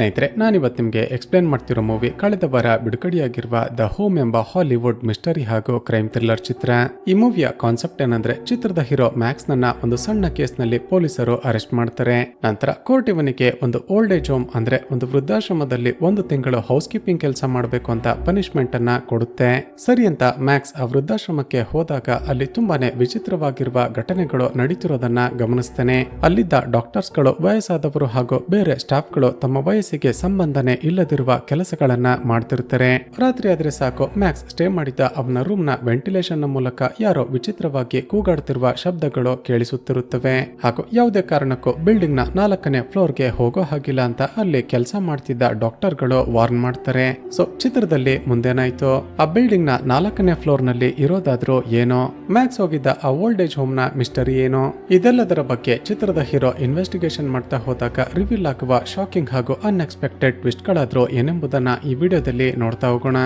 ಸ್ನೇಹಿತರೆ, ನಾನಿವತ್ತು ನಿಮಗೆ ಎಕ್ಸ್ಪ್ಲೇನ್ ಮಾಡ್ತಿರೋ ಮೂವಿ ಕಳೆದ ವಾರ ಬಿಡುಗಡೆಯಾಗಿರುವ ದ ಹೋಮ್ ಎಂಬ ಹಾಲಿವುಡ್ ಮಿಸ್ಟರಿ ಹಾಗೂ ಕ್ರೈಮ್ ಥ್ರಿಲ್ಲರ್ ಚಿತ್ರ. ಈ ಮೂವಿಯ ಕಾನ್ಸೆಪ್ಟ್ ಏನಂದ್ರೆ, ಚಿತ್ರದ ಹೀರೋ ಮ್ಯಾಕ್ಸ್ ನನ್ನ ಒಂದು ಸಣ್ಣ ಕೇಸ್ ನಲ್ಲಿ ಪೊಲೀಸರು ಅರೆಸ್ಟ್ ಮಾಡ್ತಾರೆ. ನಂತರ ಕೋರ್ಟ್ ಇವನಿಗೆ ಒಂದು ಓಲ್ಡ್ ಏಜ್ ಹೋಮ್ ಅಂದ್ರೆ ಒಂದು ವೃದ್ಧಾಶ್ರಮದಲ್ಲಿ 1 ತಿಂಗಳು ಹೌಸ್ ಕೀಪಿಂಗ್ ಕೆಲಸ ಮಾಡಬೇಕು ಅಂತ ಪನಿಷ್ಮೆಂಟ್ ಅನ್ನ ಕೊಡುತ್ತೆ. ಸರಿ ಅಂತ ಮ್ಯಾಕ್ಸ್ ಆ ವೃದ್ಧಾಶ್ರಮಕ್ಕೆ ಹೋದಾಗ ಅಲ್ಲಿ ತುಂಬಾನೇ ವಿಚಿತ್ರವಾಗಿರುವ ಘಟನೆಗಳು ನಡೀತಿರೋದನ್ನ ಗಮನಿಸ್ತಾನೆ. ಅಲ್ಲಿದ್ದ ಡಾಕ್ಟರ್ಸ್ ಗಳು ವಯಸ್ಸಾದವರು ಹಾಗೂ ಬೇರೆ ಸ್ಟಾಫ್ ಗಳು ತಮ್ಮ ವಯಸ್ಸಿಗೆ ಸಂಬಂಧನೇ ಇಲ್ಲದಿರುವ ಕೆಲಸಗಳನ್ನ ಮಾಡ್ತಿರ್ತಾರೆ. ರಾತ್ರಿ ಆದ್ರೆ ಸಾಕು, ಮ್ಯಾಕ್ಸ್ ಸ್ಟೇ ಮಾಡಿದ್ದ ಅವನ ರೂಮ್ ನ ವೆಂಟಿಲೇಷನ್ ನ ಮೂಲಕ ಯಾರೋ ವಿಚಿತ್ರವಾಗಿ ಕೂಗಾಡ್ತಿರುವ ಶಬ್ದಗಳು ಕೇಳಿಸುತ್ತಿರುತ್ತವೆ. ಹಾಗೂ ಯಾವುದೇ ಕಾರಣಕ್ಕೂ ಬಿಲ್ಡಿಂಗ್ ನ 4ನೇ ಫ್ಲೋರ್ಗೆ ಹೋಗೋ ಹಾಗಿಲ್ಲ ಅಂತ ಅಲ್ಲಿ ಕೆಲಸ ಮಾಡ್ತಿದ್ದ ಡಾಕ್ಟರ್ ಗಳು ವಾರ್ನ್ ಮಾಡ್ತಾರೆ. ಸೊ ಚಿತ್ರದಲ್ಲಿ ಮುಂದೇನಾಯ್ತು, ಆ ಬಿಲ್ಡಿಂಗ್ ನ 4ನೇ ಫ್ಲೋರ್ ನಲ್ಲಿ ಇರೋದಾದ್ರೂ ಏನೋ, ಮ್ಯಾಕ್ಸ್ ಹೋಗಿದ್ದ ಆ ಓಲ್ಡ್ ಏಜ್ ಹೋಮ್ ನ ಮಿಸ್ಟರಿ ಏನೋ, ಇದೆಲ್ಲದರ ಬಗ್ಗೆ ಚಿತ್ರದ ಹೀರೋ ಇನ್ವೆಸ್ಟಿಗೇಷನ್ ಮಾಡ್ತಾ ಹೋದಾಗ ರಿವೀಲ್ ಆಗುವ ಶಾಕಿಂಗ್ ಹಾಗೂ ಅನ್ಎಕ್ಸ್ಪೆಕ್ಟೆಡ್ ಟ್ವಿಸ್ಟ್ ಗಳಾದ್ರೂ ಏನೆಂಬುದನ್ನ ಈ ವಿಡಿಯೋದಲ್ಲಿ ನೋಡ್ತಾ ಹೋಗೋಣ.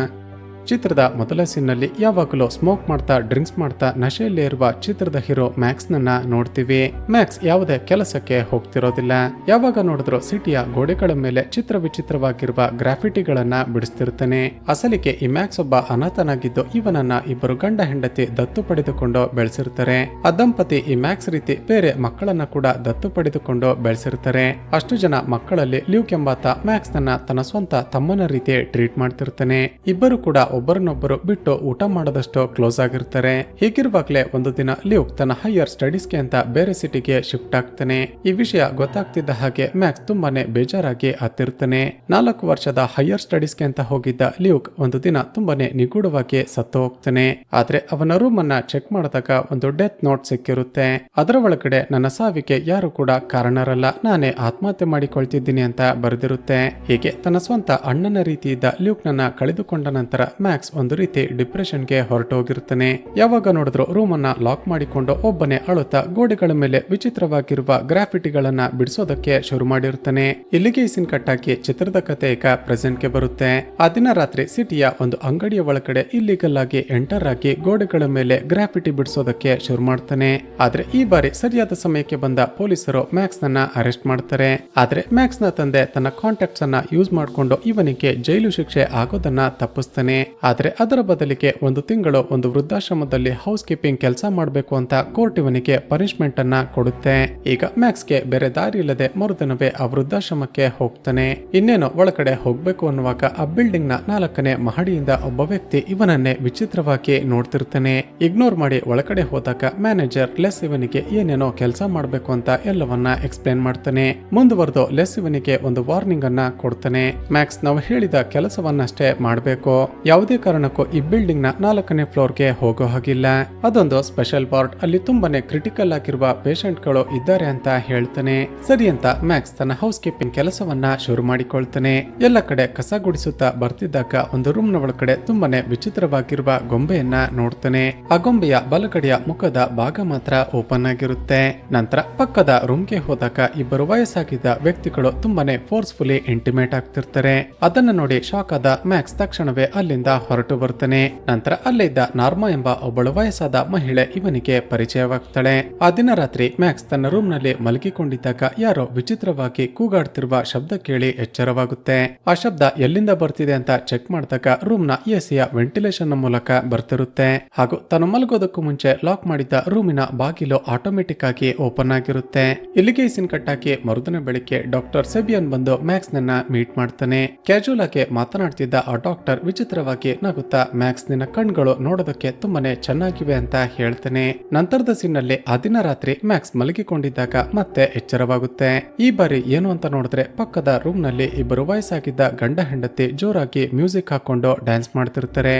ಚಿತ್ರದ ಮೊದಲ ಸೀನ್ನಲ್ಲಿ ಯಾವಾಗಲೂ ಸ್ಮೋಕ್ ಮಾಡ್ತಾ ಡ್ರಿಂಕ್ಸ್ ಮಾಡ್ತಾ ನಶೆಯಲ್ಲಿ ಇರುವ ಚಿತ್ರದ ಹೀರೋ ಮ್ಯಾಕ್ಸ್ ನನ್ನ ನೋಡ್ತೀವಿ. ಮ್ಯಾಕ್ಸ್ ಯಾವುದೇ ಕೆಲಸಕ್ಕೆ ಹೋಗ್ತಿರೋದಿಲ್ಲ. ಯಾವಾಗ ನೋಡಿದ್ರು ಸಿಟಿಯ ಗೋಡೆಗಳ ಮೇಲೆ ವಿಚಿತ್ರವಾಗಿರುವ ಗ್ರಾಫಿಟಿಗಳನ್ನ ಬಿಡಿಸ್ತಿರ್ತಾನೆ. ಅಸಲಿಗೆ ಈ ಮ್ಯಾಕ್ಸ್ ಒಬ್ಬ ಅನಾಥನಾಗಿದ್ದು ಇವನನ್ನ ಇಬ್ಬರು ಗಂಡ ಹೆಂಡತಿ ದತ್ತು ಪಡೆದುಕೊಂಡು ಬೆಳೆಸಿರ್ತಾರೆ. ಆ ದಂಪತಿ ಈ ಮ್ಯಾಕ್ಸ್ ರೀತಿ ಬೇರೆ ಮಕ್ಕಳನ್ನ ಕೂಡ ದತ್ತು ಪಡೆದುಕೊಂಡು ಬೆಳೆಸಿರ್ತಾರೆ. ಅಷ್ಟು ಜನ ಮಕ್ಕಳಲ್ಲಿ ಲ್ಯೂಕ್ ಎಂಬಾತ ಮ್ಯಾಕ್ಸ್ ನನ್ನ ತನ್ನ ಸ್ವಂತ ತಮ್ಮನ ರೀತಿ ಟ್ರೀಟ್ ಮಾಡ್ತಿರ್ತಾನೆ. ಇಬ್ಬರು ಕೂಡ ಒಬ್ಬರನ್ನೊಬ್ಬರು ಬಿಟ್ಟು ಊಟ ಮಾಡದಷ್ಟು ಕ್ಲೋಸ್ ಆಗಿರ್ತಾರೆ. ಹೀಗಿರುವಾಗ್ಲೇ ಒಂದು ದಿನ ಲ್ಯೂಕ್ ತನ್ನ ಹೈಯರ್ ಸ್ಟಡೀಸ್ಗೆ ಅಂತ ಬೇರೆ ಸಿಟಿಗೆ ಶಿಫ್ಟ್ ಆಗ್ತಾನೆ. ಈ ವಿಷಯ ಗೊತ್ತಾಗ್ತಿದ್ದ ಹಾಗೆ ಮ್ಯಾಕ್ಸ್ ತುಂಬಾನೇ ಬೇಜಾರಾಗಿ ಹತ್ತಿರ್ತಾನೆ. 4 ವರ್ಷದ ಹೈಯರ್ ಸ್ಟಡೀಸ್ಗೆ ಅಂತ ಹೋಗಿದ್ದ ಲ್ಯೂಕ್ ಒಂದು ದಿನ ತುಂಬಾನೇ ನಿಗೂಢವಾಗಿ ಸತ್ತು ಹೋಗ್ತಾನೆ. ಆದ್ರೆ ಅವನ ರೂಮ್ ಅನ್ನ ಚೆಕ್ ಮಾಡಿದಾಗ ಒಂದು ಡೆತ್ ನೋಟ್ ಸಿಕ್ಕಿರುತ್ತೆ. ಅದರ ಒಳಗಡೆ ನನ್ನ ಸಾವಿಗೆ ಯಾರು ಕೂಡ ಕಾರಣರಲ್ಲ, ನಾನೇ ಆತ್ಮಹತ್ಯೆ ಮಾಡಿಕೊಳ್ತಿದ್ದೀನಿ ಅಂತ ಬರೆದಿರುತ್ತೆ. ಹೀಗೆ ತನ್ನ ಸ್ವಂತ ಅಣ್ಣನ ರೀತಿ ಇದ್ದ ಲ್ಯೂಕ್ ನನ್ನ ಕಳೆದುಕೊಂಡ ನಂತರ ಮ್ಯಾಕ್ಸ್ ಒಂದು ರೀತಿ ಡಿಪ್ರೆಷನ್ಗೆ ಹೊರಟೋಗಿರ್ತಾನೆ. ಯಾವಾಗ ನೋಡಿದ್ರು ರೂಮ್ ಅನ್ನ ಲಾಕ್ ಮಾಡಿಕೊಂಡು ಒಬ್ಬನೇ ಅಳುತ್ತಾ ಗೋಡೆಗಳ ಮೇಲೆ ವಿಚಿತ್ರವಾಗಿರುವ ಗ್ರಾಫಿಟಿಗಳನ್ನ ಬಿಡಿಸೋದಕ್ಕೆ ಶುರು ಮಾಡಿರ್ತಾನೆ. ಇಲ್ಲಿಗೆ ಸೀನ್ ಕಟ್ ಹಾಕಿ ಚಿತ್ರದ ಕಥೆ ಈಗ ಪ್ರೆಸೆಂಟ್ಗೆ ಬರುತ್ತೆ. ಆ ದಿನ ರಾತ್ರಿ ಸಿಟಿಯ ಒಂದು ಅಂಗಡಿಯ ಒಳಗಡೆ ಇಲ್ಲಿಗಲ್ ಆಗಿ ಎಂಟರ್ ಆಗಿ ಗೋಡೆಗಳ ಮೇಲೆ ಗ್ರಾಫಿಟಿ ಬಿಡಿಸೋದಕ್ಕೆ ಶುರು ಮಾಡ್ತಾನೆ. ಆದ್ರೆ ಈ ಬಾರಿ ಸರಿಯಾದ ಸಮಯಕ್ಕೆ ಬಂದ ಪೊಲೀಸರು ಮ್ಯಾಕ್ಸ್ ನನ್ನ ಅರೆಸ್ಟ್ ಮಾಡ್ತಾರೆ. ಆದ್ರೆ ಮ್ಯಾಕ್ಸ್ ನ ತಂದೆ ತನ್ನ ಕಾಂಟ್ಯಾಕ್ಟ್ಸ್ ಅನ್ನ ಯೂಸ್ ಮಾಡಿಕೊಂಡು ಇವನಿಗೆ ಜೈಲು ಶಿಕ್ಷೆ ಆಗೋದನ್ನ ತಪ್ಪಿಸ್ತಾನೆ. ಆದ್ರೆ ಅದರ ಬದಲಿಗೆ 1 ತಿಂಗಳು ಒಂದು ವೃದ್ಧಾಶ್ರಮದಲ್ಲಿ ಹೌಸ್ ಕೀಪಿಂಗ್ ಕೆಲಸ ಮಾಡಬೇಕು ಅಂತ ಕೋರ್ಟ್ ಇವನಿಗೆ ಪನಿಷ್ಮೆಂಟ್ ಅನ್ನ ಕೊಡುತ್ತೆ. ಈಗ ಮ್ಯಾಕ್ಸ್ಗೆ ಬೇರೆ ದಾರಿ ಇಲ್ಲದೆ ಮರುದಿನವೇ ಆ ವೃದ್ಧಾಶ್ರಮಕ್ಕೆ ಹೋಗ್ತಾನೆ. ಇನ್ನೇನು ಒಳಗಡೆ ಹೋಗ್ಬೇಕು ಅನ್ನುವಾಗ ಆ ಬಿಲ್ಡಿಂಗ್ ನ 4ನೇ ಮಹಡಿಯಿಂದ ಒಬ್ಬ ವ್ಯಕ್ತಿ ಇವನನ್ನೇ ವಿಚಿತ್ರವಾಗಿ ನೋಡ್ತಿರ್ತಾನೆ. ಇಗ್ನೋರ್ ಮಾಡಿ ಒಳಗಡೆ ಹೋದಾಗ ಮ್ಯಾನೇಜರ್ ಲೆಸ್ ಇವನಿಗೆ ಏನೇನೋ ಕೆಲಸ ಮಾಡಬೇಕು ಅಂತ ಎಲ್ಲವನ್ನ ಎಕ್ಸ್ಪ್ಲೇನ್ ಮಾಡ್ತಾನೆ. ಮುಂದುವರೆದು ಲೆಸ್ ಇವನಿಗೆ ಒಂದು ವಾರ್ನಿಂಗ್ ಅನ್ನ ಕೊಡ್ತಾನೆ. ಮ್ಯಾಕ್ಸ್ ನಾವು ಹೇಳಿದ ಕೆಲಸವನ್ನಷ್ಟೇ ಮಾಡಬೇಕು, ಯಾವುದೇ ಕಾರಣಕ್ಕೂ ಈ ಬಿಲ್ಡಿಂಗ್ ನ 4ನೇ ಫ್ಲೋರ್ಗೆ ಹೋಗೋ ಹಾಗಿಲ್ಲ, ಅದೊಂದು ಸ್ಪೆಷಲ್ ವಾರ್ಡ್, ಅಲ್ಲಿ ತುಂಬಾನೇ ಕ್ರಿಟಿಕಲ್ ಆಗಿರುವ ಪೇಷಂಟ್ ಗಳು ಇದ್ದಾರೆ ಅಂತ ಹೇಳ್ತಾನೆ. ಸರಿ ಅಂತ ಮ್ಯಾಕ್ಸ್ ತನ್ನ ಹೌಸ್ ಕೀಪಿಂಗ್ ಕೆಲಸವನ್ನ ಶುರು ಮಾಡಿಕೊಳ್ತಾನೆ. ಎಲ್ಲ ಕಡೆ ಕಸ ಗುಡಿಸುತ್ತಾ ಬರ್ತಿದ್ದಾಗ ಒಂದು ರೂಮ್ ನ ಒಳಗಡೆ ತುಂಬಾನೇ ವಿಚಿತ್ರವಾಗಿರುವ ಗೊಂಬೆಯನ್ನ ನೋಡ್ತಾನೆ. ಆ ಗೊಂಬೆಯ ಬಲಗಡೆಯ ಮುಖದ ಭಾಗ ಮಾತ್ರ ಓಪನ್ ಆಗಿರುತ್ತೆ. ನಂತರ ಪಕ್ಕದ ರೂಮ್ಗೆ ಹೋದಾಗ ಇಬ್ಬರು ವಯಸ್ಸಾಗಿದ್ದ ವ್ಯಕ್ತಿಗಳು ತುಂಬಾನೇ ಫೋರ್ಸ್ಫುಲಿ ಇಂಟಿಮೇಟ್ ಆಗ್ತಿರ್ತಾರೆ. ಅದನ್ನ ನೋಡಿ ಶಾಕ್ ಆದ ಮ್ಯಾಕ್ಸ್ ತಕ್ಷಣವೇ ಅಲ್ಲಿಂದ ಹೊರಟು ಬರ್ತಾನೆ. ನಂತರ ಅಲ್ಲೇ ಇದ್ದ ನಾರ್ಮಾ ಎಂಬ ಒಬ್ಬಳು ವಯಸ್ಸಾದ ಮಹಿಳೆ ಇವನಿಗೆ ಪರಿಚಯವಾಗ್ತಾಳೆ. ಆ ದಿನ ರಾತ್ರಿ ಮ್ಯಾಕ್ಸ್ ತನ್ನ ರೂಮ್ ನಲ್ಲಿ ಮಲಗಿಕೊಂಡಿದ್ದಾಗ ಯಾರೋ ವಿಚಿತ್ರವಾಗಿ ಕೂಗಾಡ್ತಿರುವ ಶಬ್ದ ಕೇಳಿ ಎಚ್ಚರವಾಗುತ್ತೆ. ಆ ಶಬ್ದ ಎಲ್ಲಿಂದ ಬರ್ತಿದೆ ಅಂತ ಚೆಕ್ ಮಾಡಿದಾಗ ರೂಮ್ ನ ಎಸಿಯ ವೆಂಟಿಲೇಷನ್ ನ ಮೂಲಕ ಬರ್ತಿರುತ್ತೆ. ಹಾಗೂ ತಾನು ಮಲಗೋದಕ್ಕೂ ಮುಂಚೆ ಲಾಕ್ ಮಾಡಿದ್ದ ರೂಮಿನ ಬಾಗಿಲು ಆಟೋಮೆಟಿಕ್ ಆಗಿ ಓಪನ್ ಆಗಿರುತ್ತೆ. ಇಲ್ಲಿಗೆ ಸೀನ್ ಕಟ್ ಹಾಕಿ ಮರುದಿನ ಬೆಳಿಗ್ಗೆ ಡಾಕ್ಟರ್ ಸೆಬಿಯನ್ ಬಂದು ಮ್ಯಾಕ್ಸ್ ನನ್ನ ಮೀಟ್ ಮಾಡ್ತಾನೆ. ಕ್ಯಾಶುವಲ್ ಆಗಿ ಮಾತನಾಡ್ತಿದ್ದ ಆ ಡಾಕ್ಟರ್ ವಿಚಿತ್ರವಾಗಿ ನಗುತ್ತಾ ಮ್ಯಾಕ್ಸ್ ನಿನ್ನ ಕಣ್ಗಳು ನೋಡೋದಕ್ಕೆ ತುಂಬಾನೇ ಚೆನ್ನಾಗಿವೆ ಅಂತ ಹೇಳ್ತಾನೆ. ನಂತರದ ಸೀನ್ನಲ್ಲಿ ಆ ದಿನ ರಾತ್ರಿ ಮ್ಯಾಕ್ಸ್ ಮಲಗಿಕೊಂಡಿದ್ದಾಗ ಮತ್ತೆ ಎಚ್ಚರವಾಗುತ್ತೆ. ಈ ಬಾರಿ ಏನು ಅಂತ ನೋಡಿದ್ರೆ ಪಕ್ಕದ ರೂಮ್ ನಲ್ಲಿ ಇಬ್ಬರು ವಯಸ್ಸಾಗಿದ್ದ ಗಂಡ ಹೆಂಡತಿ ಜೋರಾಗಿ ಮ್ಯೂಸಿಕ್ ಹಾಕೊಂಡು ಡ್ಯಾನ್ಸ್ ಮಾಡ್ತಿರ್ತಾರೆ.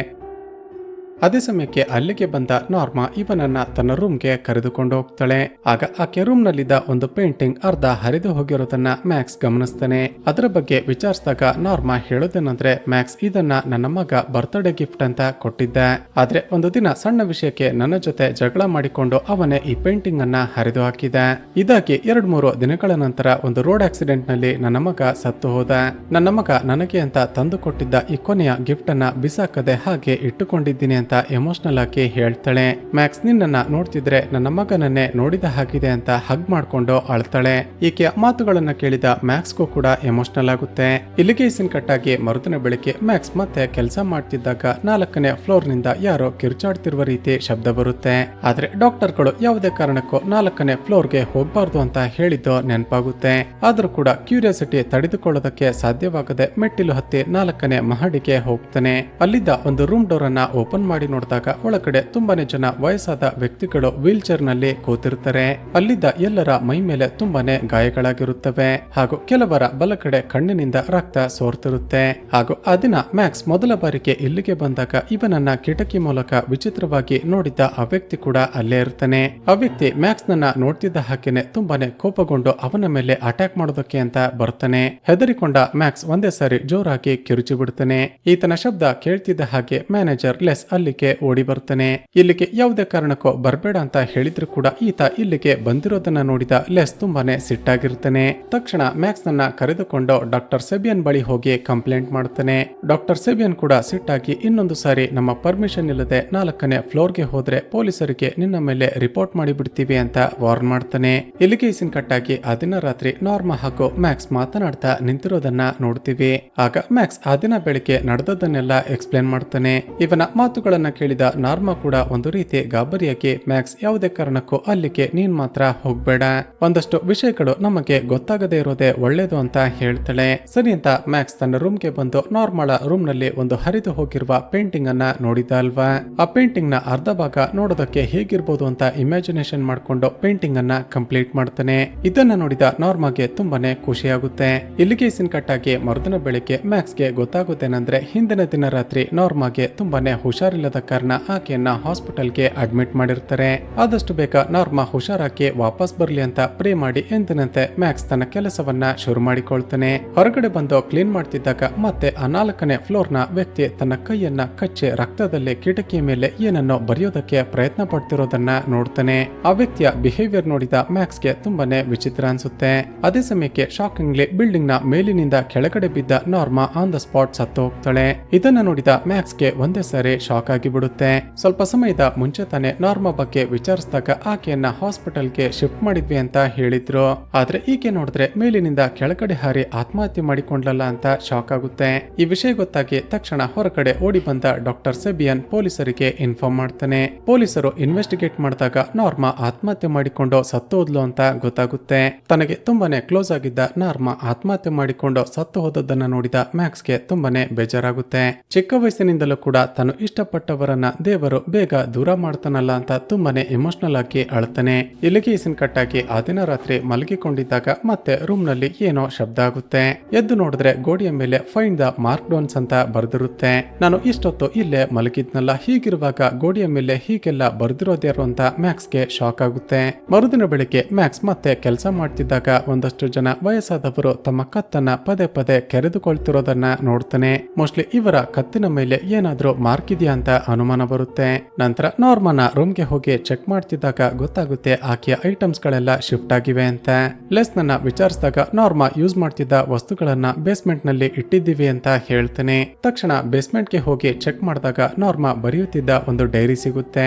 ಅದೇ ಸಮಯಕ್ಕೆ ಅಲ್ಲಿಗೆ ಬಂದ ನಾರ್ಮಾ ಇವನನ್ನ ತನ್ನ ರೂಮ್ಗೆ ಕರೆದುಕೊಂಡು ಹೋಗ್ತಾಳೆ. ಆಗ ಆಕೆ ರೂಮ್ ನಲ್ಲಿದ್ದ ಒಂದು ಪೇಂಟಿಂಗ್ ಅರ್ಧ ಹರಿದು ಹೋಗಿರೋದನ್ನ ಮ್ಯಾಕ್ಸ್ ಗಮನಿಸ್ತಾನೆ. ಅದರ ಬಗ್ಗೆ ವಿಚಾರಿಸಿದಾಗ ನಾರ್ಮಾ ಹೇಳೋದೇನಂದ್ರೆ, ಮ್ಯಾಕ್ಸ್ ಇದನ್ನ ನನ್ನ ಮಗ ಬರ್ತ್ಡೇ ಗಿಫ್ಟ್ ಅಂತ ಕೊಟ್ಟಿದ್ದ, ಆದ್ರೆ ಒಂದು ದಿನ ಸಣ್ಣ ವಿಷಯಕ್ಕೆ ನನ್ನ ಜೊತೆ ಜಗಳ ಮಾಡಿಕೊಂಡು ಅವನೇ ಈ ಪೇಂಟಿಂಗ್ ಅನ್ನ ಹರಿದು ಹಾಕಿದ. ಇದಾಗಿ 2-3 ದಿನಗಳ ನಂತರ ಒಂದು ರೋಡ್ ಆಕ್ಸಿಡೆಂಟ್ ನಲ್ಲಿ ನನ್ನ ಮಗ ಸತ್ತು ಹೋದ. ನನ್ನ ಮಗ ನನಗೆ ಅಂತ ತಂದು ಕೊಟ್ಟಿದ್ದ ಈ ಕೊನೆಯ ಗಿಫ್ಟ್ ಅನ್ನ ಬಿಸಾಕದೆ ಹಾಗೆ ಇಟ್ಟುಕೊಂಡಿದ್ದೀನಿ ಅಂತ ಎಮೋಷನಲ್ ಆಗಿ ಹೇಳ್ತಾಳೆ. ಮ್ಯಾಕ್ಸ್ ನಿನ್ನನ್ನ ನೋಡ್ತಿದ್ರೆ ನನ್ನ ಮಗನನ್ನೇ ನೋಡಿದ ಹಾಗಿದೆ ಅಂತ ಹಗ್ ಮಾಡ್ಕೊಂಡು ಅಳ್ತಾಳೆ. ಈಕೆಯ ಮಾತುಗಳನ್ನ ಕೇಳಿದ ಮ್ಯಾಕ್ಸ್ಗೂ ಕೂಡ ಎಮೋಷನಲ್ ಆಗುತ್ತೆ. ಇಲ್ಲಿಗೆ ಸೀನ್ ಕಟ್ ಆಗಿ ಮರುದಿನ ಬೆಳಿಗ್ಗೆ ಮ್ಯಾಕ್ಸ್ ಮತ್ತೆ ಕೆಲಸ ಮಾಡ್ತಿದ್ದಾಗ 4ನೇ ಫ್ಲೋರ್ ನಿಂದ ಯಾರೋ ಕಿರ್ಚಾಡ್ತಿರುವ ರೀತಿ ಶಬ್ದ ಬರುತ್ತೆ. ಆದ್ರೆ ಡಾಕ್ಟರ್ಗಳು ಯಾವುದೇ ಕಾರಣಕ್ಕೂ 4ನೇ ಫ್ಲೋರ್ಗೆ ಹೋಗ್ಬಾರ್ದು ಅಂತ ಹೇಳಿದ್ದು ನೆನಪಾಗುತ್ತೆ. ಆದ್ರೂ ಕೂಡ ಕ್ಯೂರಿಯಾಸಿಟಿ ತಡೆದುಕೊಳ್ಳೋದಕ್ಕೆ ಸಾಧ್ಯವಾಗದೆ ಮೆಟ್ಟಿಲು ಹತ್ತಿ 4ನೇ ಮಹಡಿಗೆ ಹೋಗ್ತಾನೆ. ಅಲ್ಲಿದ್ದ ಒಂದು ರೂಮ್ ಡೋರ್ ಅನ್ನ ಓಪನ್ ಮಾಡಿ ನೋಡಿದಾಗ ಒಳಗಡೆ ತುಂಬಾನೇ ಜನ ವಯಸ್ಸಾದ ವ್ಯಕ್ತಿಗಳು ವೀಲ್ ಚೇರ್ ನಲ್ಲಿ ಕೂತಿರ್ತಾರೆ. ಅಲ್ಲಿದ್ದ ಎಲ್ಲರ ಮೈ ಮೇಲೆ ತುಂಬಾನೇ ಗಾಯಗಳಾಗಿರುತ್ತವೆ ಹಾಗೂ ಕೆಲವರ ಬಲಗಡೆ ಕಣ್ಣಿನಿಂದ ರಕ್ತ ಸೋರ್ತಿರುತ್ತೆ. ಹಾಗೂ ಆ ದಿನ ಮ್ಯಾಕ್ಸ್ ಮೊದಲ ಬಾರಿಗೆ ಇಲ್ಲಿಗೆ ಬಂದಾಗ ಇವನನ್ನ ಕಿಟಕಿ ಮೂಲಕ ವಿಚಿತ್ರವಾಗಿ ನೋಡಿದ್ದ ಆ ವ್ಯಕ್ತಿ ಕೂಡ ಅಲ್ಲೇ ಇರ್ತಾನೆ. ಆ ವ್ಯಕ್ತಿ ಮ್ಯಾಕ್ಸ್ ನನ್ನ ನೋಡ್ತಿದ್ದ ಹಾಗೇನೆ ತುಂಬಾನೇ ಕೋಪಗೊಂಡು ಅವನ ಮೇಲೆ ಅಟ್ಯಾಕ್ ಮಾಡೋದಕ್ಕೆ ಅಂತ ಬರ್ತಾನೆ. ಹೆದರಿಕೊಂಡ ಮ್ಯಾಕ್ಸ್ ಒಂದೇ ಸಾರಿ ಜೋರಾಗಿ ಕಿರುಚಿ ಬಿಡ್ತಾನೆ. ಈತನ ಶಬ್ದ ಕೇಳ್ತಿದ್ದ ಹಾಗೆ ಮ್ಯಾನೇಜರ್ ಲೆಸ್ ಅಲ್ಲಿಗೆ ಓಡಿ ಬರ್ತಾನೆ. ಇಲ್ಲಿಗೆ ಯಾವುದೇ ಕಾರಣಕ್ಕೂ ಬರ್ಬೇಡ ಅಂತ ಹೇಳಿದ್ರು ಕೂಡ ಈತ ಇಲ್ಲಿಗೆ ಬಂದಿರೋದನ್ನ ನೋಡಿದ ಲೆಸ್ ತುಂಬಾನೇ ಸಿಟ್ಟಾಗಿರ್ತಾನೆ. ತಕ್ಷಣ ಮ್ಯಾಕ್ಸ್ ನನ್ನ ಕರೆದುಕೊಂಡು ಡಾಕ್ಟರ್ ಸೆಬಿಯನ್ ಬಳಿ ಹೋಗಿ ಕಂಪ್ಲೇಂಟ್ ಮಾಡ್ತಾನೆ. ಡಾಕ್ಟರ್ ಸೆಬಿಯನ್ ಕೂಡ ಸಿಟ್ಟಾಗಿ ಇನ್ನೊಂದು ಸಾರಿ ನಮ್ಮ ಪರ್ಮಿಷನ್ ಇಲ್ಲದೆ 4ನೇ ಫ್ಲೋರ್ಗೆ ಹೋದ್ರೆ ಪೊಲೀಸರಿಗೆ ನಿನ್ನ ಮೇಲೆ ರಿಪೋರ್ಟ್ ಮಾಡಿ ಬಿಡ್ತೀವಿ ಅಂತ ವಾರ್ನ್ ಮಾಡ್ತಾನೆ. ಇಲ್ಲಿಗೆ ಸೀನ್ ಕಟ್ ಆಗಿ ಆ ದಿನ ರಾತ್ರಿ ನಾರ್ಮಾ ಹಾಗೂ ಮ್ಯಾಕ್ಸ್ ಮಾತನಾಡ್ತಾ ನಿಂತಿರೋದನ್ನ ನೋಡ್ತೀವಿ. ಆಗ ಮ್ಯಾಕ್ಸ್ ಆ ದಿನ ಬೆಳಿಗ್ಗೆ ನಡೆದದ್ದನ್ನೆಲ್ಲ ಎಕ್ಸ್ಪ್ಲೇನ್ ಮಾಡ್ತಾನೆ. ಇವನ ಮಾತುಗಳನ್ನ ಕೇಳಿದ ನಾರ್ಮಾ ಕೂಡ ಒಂದು ರೀತಿ ಗಾಬರಿಯಾಗಿ ಮ್ಯಾಕ್ಸ್ ಯಾವುದೇ ಕಾರಣಕ್ಕೂ ಅಲ್ಲಿಗೆ ನೀನ್ ಮಾತ್ರ ಹೋಗ್ಬೇಡ, ಒಂದಷ್ಟು ವಿಷಯಗಳು ನಮಗೆ ಗೊತ್ತಾಗದೇ ಇರೋದೇ ಒಳ್ಳೇದು ಅಂತ ಹೇಳ್ತಾಳೆ. ಸರಿ ಅಂತ ಮ್ಯಾಕ್ಸ್ ತನ್ನ ರೂಮ್ಗೆ ಬಂದು ನಾರ್ಮಳ ರೂಮ್ ನಲ್ಲಿ ಒಂದು ಹರಿದು ಹೋಗಿರುವ ಪೇಂಟಿಂಗ್ ಅನ್ನ ನೋಡಿದ ಅಲ್ವಾ. ಆ ಪೇಂಟಿಂಗ್ ನ ಅರ್ಧ ಭಾಗ ನೋಡೋದಕ್ಕೆ ಹೇಗಿರ್ಬೋದು ಅಂತ ಇಮ್ಯಾಜಿನೇಷನ್ ಮಾಡ್ಕೊಂಡು ಪೇಂಟಿಂಗ್ ಅನ್ನ ಕಂಪ್ಲೀಟ್ ಮಾಡ್ತಾನೆ. ಇದನ್ನ ನೋಡಿದ ನಾರ್ಮಾಗೆ ತುಂಬಾನೇ ಖುಷಿಯಾಗುತ್ತೆ. ಇಲ್ಲಿಗೆ ಸೀನ್ ಕಟ್ ಆಗಿ ಮರುದಿನ ಬೆಳಿಗ್ಗೆ ಮ್ಯಾಕ್ಸ್ಗೆ ಗೊತ್ತಾಗುತ್ತೇನೆಂದ್ರೆ ಹಿಂದಿನ ದಿನ ರಾತ್ರಿ ನಾರ್ಮಾಗೆ ತುಂಬಾನೇ ಹುಷಾರಿಲ್ಲದ ಕಾರಣ ಆಕೆಯನ್ನ ಹಾಸ್ಪಿಟಲ್ಗೆ ಅಡ್ಮಿಟ್ ಮಾಡಿರ್ತಾರೆ. ಆದಷ್ಟು ಬೇಗ ನಾರ್ಮಾ ಹುಷಾರಾಗಿ ವಾಪಸ್ ಬರ್ಲಿ ಅಂತ ಪ್ರೇ ಮಾಡಿ ಎಂದಿನಂತೆ ಮ್ಯಾಕ್ಸ್ ತನ್ನ ಕೆಲಸವನ್ನ ಶುರು ಮಾಡಿಕೊಳ್ತಾನೆ. ಹೊರಗಡೆ ಬಂದು ಕ್ಲೀನ್ ಮಾಡ್ತಿದ್ದಾಗ ಮತ್ತೆ ಆ 4ನೇ ಫ್ಲೋರ್ ನ ವ್ಯಕ್ತಿ ತನ್ನ ಕೈಯನ್ನ ಕಚ್ಚಿ ರಕ್ತದಲ್ಲಿ ಕಿಟಕಿ ಮೇಲೆ ಏನನ್ನೋ ಬರೆಯೋದಕ್ಕೆ ಪ್ರಯತ್ನ ಪಡ್ತಿರೋದನ್ನ ನೋಡ್ತಾನೆ. ಆ ವ್ಯಕ್ತಿಯ ಬಿಹೇವಿಯರ್ ನೋಡಿದ ಮ್ಯಾಕ್ಸ್ಗೆ ತುಂಬಾನೇ ವಿಚಿತ್ರ ಅನ್ಸುತ್ತೆ. ಅದೇ ಸಮಯಕ್ಕೆ ಶಾಕಿಂಗ್ಲಿ ಬಿಲ್ಡಿಂಗ್ ನ ಮೇಲಿನಿಂದ ಕೆಳಗಡೆ ಬಿದ್ದ ನಾರ್ಮಾ ಆನ್ ದ ಸ್ಪಾಟ್ ಸತ್ತು ಹೋಗ್ತಾಳೆ. ಇದನ್ನ ನೋಡಿದ ಮ್ಯಾಕ್ಸ್ಗೆ ಒಂದೇ ಸಾರಿ ಶಾಕ್ ಆಗಿ ಬಿಡುತ್ತೆ. ಸ್ವಲ್ಪ ಸಮಯದ ಮುಂಚೆ ತಾನೆ ನಾರ್ಮಾ ಬಗ್ಗೆ ವಿಚಾರಿಸಿದಾಗ ಆಕೆಯನ್ನ ಹಾಸ್ಪಿಟಲ್ಗೆ ಶಿಫ್ಟ್ ಮಾಡಿದ್ವಿ ಅಂತ ಹೇಳಿದ್ರು. ಆದ್ರೆ ಈಕೆ ನೋಡಿದ್ರೆ ಮೇಲಿನಿಂದ ಕೆಳಗಡೆ ಹಾರಿ ಆತ್ಮಹತ್ಯೆ ಮಾಡಿಕೊಂಡ್ಲಲ್ಲ ಅಂತ ಶಾಕ್ ಆಗುತ್ತೆ. ಈ ವಿಷಯ ಗೊತ್ತಾಗಿ ತಕ್ಷಣ ಹೊರಗಡೆ ಓಡಿ ಬಂದ ಡಾಕ್ಟರ್ ಸೆಬಿಯನ್ ಪೊಲೀಸರಿಗೆ ಇನ್ಫಾರ್ಮ್ ಮಾಡ್ತಾನೆ. ಪೊಲೀಸರು ಇನ್ವೆಸ್ಟಿಗೇಟ್ ಮಾಡಿದಾಗ ನಾರ್ಮಾ ಆತ್ಮಹತ್ಯೆ ಮಾಡಿಕೊಂಡು ಸತ್ತು ಹೋದ್ಲು ಅಂತ ಗೊತ್ತಾಗುತ್ತೆ. ತನಗೆ ತುಂಬಾನೇ ಕ್ಲೋಸ್ ಆಗಿದ್ದ ನಾರ್ಮಾ ಆತ್ಮಹತ್ಯೆ ಮಾಡಿಕೊಂಡು ಸತ್ತು ಹೋದದ್ದನ್ನ ನೋಡಿದ ಮ್ಯಾಕ್ಸ್ಗೆ ತುಂಬಾನೇ ಬೇಜಾರಾಗುತ್ತೆ. ಚಿಕ್ಕ ವಯಸ್ಸಿನಿಂದಲೂ ಕೂಡ ತಾನು ಇಷ್ಟಪಟ್ಟವರನ್ನ ದೇವರು ಬೇಗ ದೂರ ಮಾಡ್ತಾನಲ್ಲ ಅಂತ ತುಂಬಾನೇ ಎಮೋಷನಲ್ ಆಗಿ ಅಳ್ತಾನೆ. ಇಲ್ಲಿಗೆ ಸೀನ್ ಕಟ್ ಆಗಿ ಆ ದಿನ ರಾತ್ರಿ ಮಲಗಿಕೊಂಡಿದ್ದಾಗ ಮತ್ತೆ ರೂಮ್ ನಲ್ಲಿ ಏನೋ ಶಬ್ದ ಆಗುತ್ತೆ. ಎದ್ದು ನೋಡಿದ್ರೆ ಗೋಡೆಯ ಮೇಲೆ ಫೈಂಡ್ ದ ಮಾರ್ಕ್ ಡೌನ್ಸ್ ಅಂತ ಬರ್ದಿರುತ್ತೆ. ನಾನು ಇಷ್ಟೊತ್ತು ಇಲ್ಲೇ ಮಲಗಿದ್ನಲ್ಲ, ಹೀಗಿರುವಾಗ ಗೋಡೆಯ ಮೇಲೆ ಹೀಗೆಲ್ಲ ಬರ್ದಿರೋದ್ಯಾರು ಅಂತ ಮ್ಯಾಕ್ಸ್ಗೆ ಶಾಕ್ ಆಗುತ್ತೆ. ಮರುದಿನ ಬೆಳಿಗ್ಗೆ ಮ್ಯಾಕ್ಸ್ ಮತ್ತೆ ಕೆಲಸ ಮಾಡ್ತಿದ್ದಾಗ ಒಂದಷ್ಟು ಜನ ವಯಸ್ಸಾದವರು ತಮ್ಮ ಕತ್ತನ್ನ ಪದೇ ಪದೇ ಕೆರೆದುಕೊಳ್ತಿರೋದನ್ನ ನೋಡ್ತಾನೆ. ಮೋಸ್ಟ್ಲಿ ಇವರ ಕತ್ತಿನ ಮೇಲೆ ಏನಾದ್ರೂ ಮಾರ್ಕ್ ಇದೆಯಾ ಅಂತ ಅನುಮಾನ ಬರುತ್ತೆ. ನಂತರ ನಾರ್ಮನ ರೂಮ್ಗೆ ಹೋಗಿ ಚೆಕ್ ಮಾಡ್ತಿದ್ದಾಗ ಗೊತ್ತಾಗುತ್ತೆ ಆಕೆಯ ಐಟಮ್ಸ್ ಗಳೆಲ್ಲ ಶಿಫ್ಟ್ ಆಗಿವೆ ಅಂತ. ಲೆಸ್ ನನ್ನ ವಿಚಾರಿಸಿದಾಗ ನಾರ್ಮಾ ಯೂಸ್ ಮಾಡ್ತಿದ್ದ ವಸ್ತುಗಳನ್ನ ಬೇಸ್ಮೆಂಟ್ ನಲ್ಲಿ ಇಟ್ಟಿದ್ದೀವಿ ಅಂತ ಹೇಳ್ತಾನೆ. ತಕ್ಷಣ ಬೇಸ್ಮೆಂಟ್ ಗೆ ಹೋಗಿ ಚೆಕ್ ಮಾಡಿದಾಗ ನಾರ್ಮಾ ಬರೆಯುತ್ತಿದ್ದ ಒಂದು ಡೈರಿ ಸಿಗುತ್ತೆ.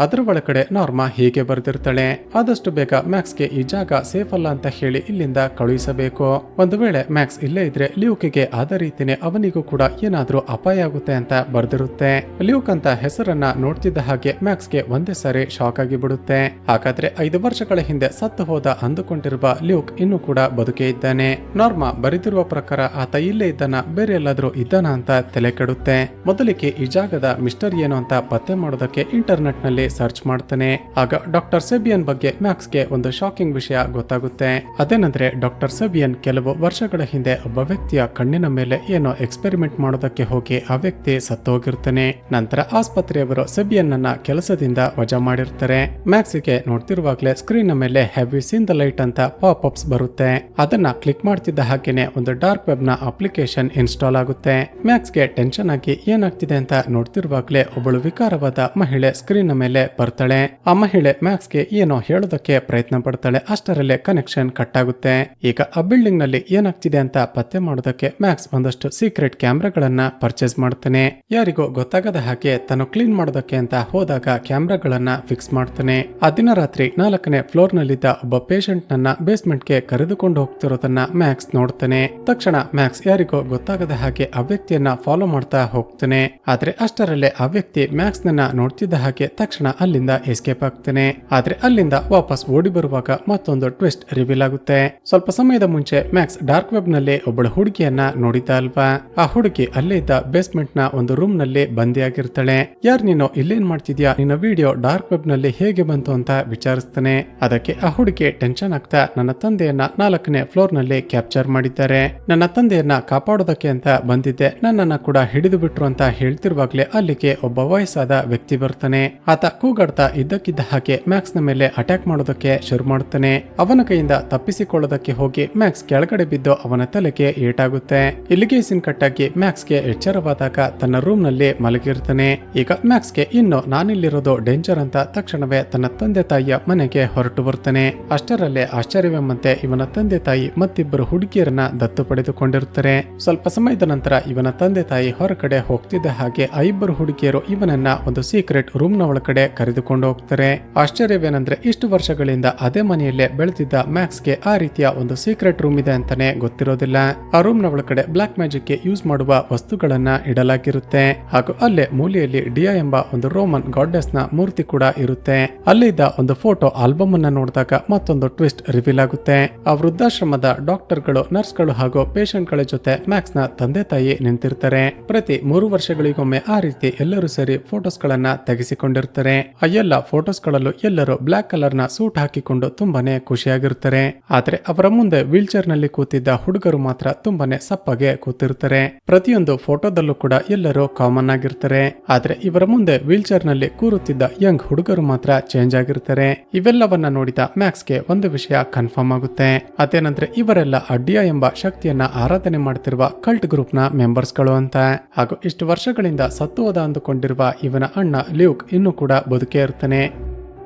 ಅದರ ಒಳಗಡೆ ನಾರ್ಮಾ ಹೀಗೆ ಬರ್ದಿರ್ತಾಳೆ, ಆದಷ್ಟು ಬೇಗ ಮ್ಯಾಕ್ಸ್ಗೆ ಈ ಜಾಗ ಸೇಫ್ ಅಲ್ಲ ಅಂತ ಹೇಳಿ ಇಲ್ಲಿಂದ ಕಳುಹಿಸಬೇಕು. ಒಂದು ವೇಳೆ ಮ್ಯಾಕ್ಸ್ ಇಲ್ಲೇ ಇದ್ರೆ ಲ್ಯೂಕ್ಗೆ ಆದ ರೀತಿನೇ ಅವನಿಗೂ ಕೂಡ ಏನಾದ್ರೂ ಅಪಾಯ ಆಗುತ್ತೆ ಅಂತ ಬರ್ದಿರುತ್ತೆ. ಲ್ಯೂಕ್ ಅಂತ ಹೆಸರನ್ನ ನೋಡ್ತಿದ್ದ ಹಾಗೆ ಮ್ಯಾಕ್ಸ್ಗೆ ಒಂದೇ ಸಾರಿ ಶಾಕ್ ಆಗಿ ಬಿಡುತ್ತೆ. ಹಾಗಾದ್ರೆ 5 ವರ್ಷಗಳ ಹಿಂದೆ ಸತ್ತು ಹೋದ ಅಂದುಕೊಂಡಿರುವ ಲ್ಯೂಕ್ ಇನ್ನೂ ಕೂಡ ಬದುಕೇ ಇದ್ದಾನೆ. ನಾರ್ಮಾ ಬರೆದಿರುವ ಪ್ರಕಾರ ಆತ ಇಲ್ಲೇ ಇದ್ದಾನ, ಬೇರೆ ಎಲ್ಲಾದ್ರೂ ಇದ್ದಾನ ಅಂತ ತಲೆ ಕೆಡುತ್ತೆ. ಮೊದಲಿಗೆ ಈ ಜಾಗದ ಮಿಸ್ಟರ್ ಏನು ಅಂತ ಪತ್ತೆ ಮಾಡೋದಕ್ಕೆ ಇಂಟರ್ನೆಟ್ ನಲ್ಲಿ ಸರ್ಚ್ ಮಾಡ್ತಾನೆ. ಆಗ ಡಾಕ್ಟರ್ ಸೆಬಿಯನ್ ಬಗ್ಗೆ ಮ್ಯಾಕ್ಸ್ಗೆ ಒಂದು ಶಾಕಿಂಗ್ ವಿಷಯ ಗೊತ್ತಾಗುತ್ತೆ. ಅದೇನಂದ್ರೆ ಡಾಕ್ಟರ್ ಸೆಬಿಯನ್ ಕೆಲವು ವರ್ಷಗಳ ಹಿಂದೆ ಒಬ್ಬ ವ್ಯಕ್ತಿಯ ಕಣ್ಣಿನ ಮೇಲೆ ಏನೋ ಎಕ್ಸ್ಪೆರಿಮೆಂಟ್ ಮಾಡೋದಕ್ಕೆ ಹೋಗಿ ಆ ವ್ಯಕ್ತಿ ಸತ್ತು ಹೋಗಿರ್ತಾನೆ. ನಂತರ ಆಸ್ಪತ್ರೆಯವರು ಸೆಬಿಯನ್ ಅನ್ನ ಕೆಲಸದಿಂದ ವಜಾ ಮಾಡಿರ್ತಾರೆ. ಮ್ಯಾಕ್ಸ್ಗೆ ನೋಡ್ತಿರುವಾಗ್ಲೇ ಸ್ಕ್ರೀನ್ ಮೇಲೆ have you seen the light ಅಂತ ಪಾಪ್ ಅಪ್ಸ್ ಬರುತ್ತೆ. ಅದನ್ನ ಕ್ಲಿಕ್ ಮಾಡ್ತಿದ್ದ ಹಾಗೇನೆ ಒಂದು ಡಾರ್ಕ್ ವೆಬ್ ನ ಅಪ್ಲಿಕೇಶನ್ ಇನ್ಸ್ಟಾಲ್ ಆಗುತ್ತೆ. ಮ್ಯಾಕ್ಸ್ಗೆ ಟೆನ್ಷನ್ ಆಗಿ ಏನಾಗ್ತಿದೆ ಅಂತ ನೋಡ್ತಿರುವಾಗ್ಲೇ ಒಬ್ಬಳು ವಿಕಾರವಾದ ಮಹಿಳೆ ಸ್ಕ್ರೀನ್ ಮೇಲೆ ಮೇಲೆ ಬರ್ತಾಳೆ. ಆ ಮಹಿಳೆ ಮ್ಯಾಕ್ಸ್ಗೆ ಏನೋ ಹೇಳೋದಕ್ಕೆ ಪ್ರಯತ್ನ ಪಡ್ತಾಳೆ. ಅಷ್ಟರಲ್ಲೇ ಕನೆಕ್ಷನ್ ಕಟ್ ಆಗುತ್ತೆ. ಈಗ ಆ ಬಿಲ್ಡಿಂಗ್ ನಲ್ಲಿ ಏನಾಗ್ತಿದೆ ಅಂತ ಪತ್ತೆ ಮಾಡೋದಕ್ಕೆ ಮ್ಯಾಕ್ಸ್ ಒಂದಷ್ಟು ಸೀಕ್ರೆಟ್ ಕ್ಯಾಮ್ರಾಗಳನ್ನ ಪರ್ಚೇಸ್ ಮಾಡ್ತಾನೆ. ಯಾರಿಗೂ ಗೊತ್ತಾಗದ ಹಾಗೆ ತಾನು ಕ್ಲೀನ್ ಮಾಡೋದಕ್ಕೆ ಅಂತ ಹೋದಾಗ ಕ್ಯಾಮ್ರಾಗಳನ್ನ ಫಿಕ್ಸ್ ಮಾಡ್ತಾನೆ. ಆ ದಿನ ರಾತ್ರಿ 4ನೇ ಫ್ಲೋರ್ ನಲ್ಲಿದ್ದ ಒಬ್ಬ ಪೇಷಂಟ್ ನನ್ನ ಬೇಸ್ಮೆಂಟ್ ಗೆ ಕರೆದುಕೊಂಡು ಹೋಗ್ತಿರೋದನ್ನ ಮ್ಯಾಕ್ಸ್ ನೋಡ್ತಾನೆ. ತಕ್ಷಣ ಮ್ಯಾಕ್ಸ್ ಯಾರಿಗೂ ಗೊತ್ತಾಗದ ಹಾಗೆ ಆ ವ್ಯಕ್ತಿಯನ್ನ ಫಾಲೋ ಮಾಡ್ತಾ ಹೋಗ್ತಾನೆ. ಆದ್ರೆ ಅಷ್ಟರಲ್ಲೇ ಆ ವ್ಯಕ್ತಿ ಮ್ಯಾಕ್ಸ್ ನನ್ನ ನೋಡ್ತಿದ್ದ ಹಾಗೆ ತಕ್ಷಣ ಅಲ್ಲಿಂದ ಎಸ್ಕೇಪ್ ಆಗ್ತಾನೆ. ಆದ್ರೆ ಅಲ್ಲಿಂದ ವಾಪಸ್ ಓಡಿ ಬರುವಾಗ ಮತ್ತೊಂದು ಟ್ವಿಸ್ಟ್ ರಿವೀಲ್ ಆಗುತ್ತೆ. ಸ್ವಲ್ಪ ಸಮಯದ ಮುಂಚೆ ಮ್ಯಾಕ್ಸ್ ಡಾರ್ಕ್ ವೆಬ್ ನಲ್ಲಿ ಒಬ್ಬಳು ಹುಡುಗಿಯನ್ನ ನೋಡಿದ್ದ ಅಲ್ವಾ? ಆ ಹುಡುಗಿ ಅಲ್ಲೇ ಇದ್ದ ಬೇಸ್ಮೆಂಟ್ ನ ಒಂದು ರೂಮ್ ನಲ್ಲಿ ಬಂದಿಯಾಗಿರ್ತಾಳೆ. ಯಾರ್ ನೀನು ಇಲ್ಲೇನ್ ಮಾಡ್ತಿದ್ಯಾ, ನಿನ್ನ ವಿಡಿಯೋ ಡಾರ್ಕ್ ವೆಬ್ ನಲ್ಲಿ ಹೇಗೆ ಬಂತು ಅಂತ ವಿಚಾರಿಸ್ತಾನೆ. ಅದಕ್ಕೆ ಆ ಹುಡುಗಿ ಟೆನ್ಷನ್ ಆಗ್ತಾ ನನ್ನ ತಂದೆಯನ್ನ 4ನೇ ಫ್ಲೋರ್ ನಲ್ಲಿ ಕ್ಯಾಪ್ಚರ್ ಮಾಡಿದ್ದಾರೆ, ನನ್ನ ತಂದೆಯನ್ನ ಕಾಪಾಡೋದಕ್ಕೆ ಅಂತ ಬಂದಿದ್ದೆ, ನನ್ನನ್ನ ಕೂಡ ಹಿಡಿದು ಬಿಟ್ರು ಅಂತ ಹೇಳ್ತಿರುವಾಗ್ಲೇ ಅಲ್ಲಿಗೆ ಒಬ್ಬ ವಯಸ್ಸಾದ ವ್ಯಕ್ತಿ ಬರ್ತಾನೆ. ಆತ ಕೂಗಾಡ್ತಾ ಇದ್ದಕ್ಕಿದ್ದ ಹಾಗೆ ಮ್ಯಾಕ್ಸ್ ನ ಮೇಲೆ ಅಟ್ಯಾಕ್ ಮಾಡೋದಕ್ಕೆ ಶುರು ಮಾಡ್ತಾನೆ. ಅವನ ಕೈಯಿಂದ ತಪ್ಪಿಸಿಕೊಳ್ಳೋದಕ್ಕೆ ಹೋಗಿ ಮ್ಯಾಕ್ಸ್ ಕೆಳಗಡೆ ಬಿದ್ದು ಅವನ ತಲೆಗೆ ಏಟಾಗುತ್ತೆ. ಇಲ್ಲಿಗೆ ಸೀನ್ ಕಟ್ಟಾಗಿ ಮ್ಯಾಕ್ಸ್ಗೆ ಎಚ್ಚರವಾದಾಗ ತನ್ನ ರೂಮ್ ನಲ್ಲಿ ಮಲಗಿರ್ತಾನೆ. ಈಗ ಮ್ಯಾಕ್ಸ್ಗೆ ಇನ್ನು ನಾನಿಲ್ಲಿರೋದು ಡೇಂಜರ್ ಅಂತ ತಕ್ಷಣವೇ ತನ್ನ ತಂದೆ ತಾಯಿಯ ಮನೆಗೆ ಹೊರಟು ಬರ್ತಾನೆ. ಅಷ್ಟರಲ್ಲೇ ಆಶ್ಚರ್ಯವೆಂಬಂತೆ ಇವನ ತಂದೆ ತಾಯಿ ಮತ್ತಿಬ್ಬರು ಹುಡುಗಿಯರನ್ನ ದತ್ತು ಪಡೆದುಕೊಂಡಿರುತ್ತಾರೆ. ಸ್ವಲ್ಪ ಸಮಯದ ನಂತರ ಇವನ ತಂದೆ ತಾಯಿ ಹೊರಗಡೆ ಹೋಗ್ತಿದ್ದ ಹಾಗೆ ಆ ಇಬ್ಬರು ಹುಡುಗಿಯರು ಇವನನ್ನ ಒಂದು ಸೀಕ್ರೆಟ್ ರೂಮ್ ನ ಒಳಗಡೆ ಕರೆದುಕೊಂಡು ಹೋಗ್ತಾರೆ. ಆಶ್ಚರ್ಯವೇನೆಂದ್ರೆ ಇಷ್ಟು ವರ್ಷಗಳಿಂದ ಅದೇ ಮನೆಯಲ್ಲೇ ಬೆಳೆದಿದ್ದ ಮ್ಯಾಕ್ಸ್ಗೆ ಆ ರೀತಿಯ ಒಂದು ಸೀಕ್ರೆಟ್ ರೂಮ್ ಇದೆ ಅಂತಾನೆ ಗೊತ್ತಿರೋದಿಲ್ಲ. ಆ ರೂಮ್ ನ ಒಳಗಡೆ ಬ್ಲಾಕ್ ಮ್ಯಾಜಿಕ್ ಗೆ ಯೂಸ್ ಮಾಡುವ ವಸ್ತುಗಳನ್ನ ಇಡಲಾಗಿರುತ್ತೆ. ಹಾಗೂ ಅಲ್ಲೇ ಮೂಲೆಯಲ್ಲಿ ಡಿಯಾ ಎಂಬ ಒಂದು ರೋಮನ್ ಗಾಡೆಸ್ ನ ಮೂರ್ತಿ ಕೂಡ ಇರುತ್ತೆ. ಅಲ್ಲಿದ್ದ ಒಂದು ಫೋಟೋ ಆಲ್ಬಮ್ ಅನ್ನ ನೋಡಿದಾಗ ಮತ್ತೊಂದು ಟ್ವಿಸ್ಟ್ ರಿವೀಲ್ ಆಗುತ್ತೆ. ಆ ವೃದ್ಧಾಶ್ರಮದ ಡಾಕ್ಟರ್ಗಳು, ನರ್ಸ್ಗಳು ಹಾಗೂ ಪೇಷಂಟ್ ಗಳ ಜೊತೆ ಮ್ಯಾಕ್ಸ್ ನ ತಂದೆ ತಾಯಿ ನಿಂತಿರ್ತಾರೆ. ಪ್ರತಿ 3 ವರ್ಷಗಳಿಗೊಮ್ಮೆ ಆ ರೀತಿ ಎಲ್ಲರೂ ಸೇರಿ ಫೋಟೋಸ್ ಗಳನ್ನ ತೆಗೆಸಿಕೊಂಡಿರ್ತಾರೆ. ಆ ಎಲ್ಲ ಫೋಟೋಸ್ ಗಳಲ್ಲೂ ಎಲ್ಲರೂ ಬ್ಲಾಕ್ ಕಲರ್ ನ ಸೂಟ್ ಹಾಕಿಕೊಂಡು ತುಂಬಾನೇ ಖುಷಿಯಾಗಿರ್ತಾರೆ. ಆದ್ರೆ ಅವರ ಮುಂದೆ ವೀಲ್ ಚೇರ್ ನಲ್ಲಿ ಕೂತಿದ್ದ ಹುಡುಗರು ಮಾತ್ರ ತುಂಬಾನೇ ಸಪ್ಪಗೆ ಕೂತಿರ್ತಾರೆ. ಪ್ರತಿಯೊಂದು ಫೋಟೋದಲ್ಲೂ ಕೂಡ ಎಲ್ಲರೂ ಕಾಮನ್ ಆಗಿರ್ತಾರೆ. ಆದ್ರೆ ಇವರ ಮುಂದೆ ವೀಲ್ ಚೇರ್ ನಲ್ಲಿ ಕೂರುತ್ತಿದ್ದ ಯಂಗ್ ಹುಡುಗರು ಮಾತ್ರ ಚೇಂಜ್ ಆಗಿರ್ತಾರೆ. ಇವೆಲ್ಲವನ್ನ ನೋಡಿದ ಮ್ಯಾಕ್ಸ್ಗೆ ಒಂದು ವಿಷಯ ಕನ್ಫರ್ಮ್ ಆಗುತ್ತೆ. ಅದೇನಂದ್ರೆ ಇವರೆಲ್ಲ ಅಡ್ಡಿಯಾ ಎಂಬ ಶಕ್ತಿಯನ್ನ ಆರಾಧನೆ ಮಾಡ್ತಿರುವ ಕಲ್ಟ್ ಗ್ರೂಪ್ ನ ಮೆಂಬರ್ಸ್ ಗಳು ಅಂತ. ಹಾಗೂ ಇಷ್ಟು ವರ್ಷಗಳಿಂದ ಸತ್ತು ಹೋದ ಅಂದುಕೊಂಡಿರುವ ಇವನ ಅಣ್ಣ ಲ್ಯೂಕ್ ಇನ್ನೂ ಕೂಡ ಬದುಕೇ ಇರ್ತಾನೆ.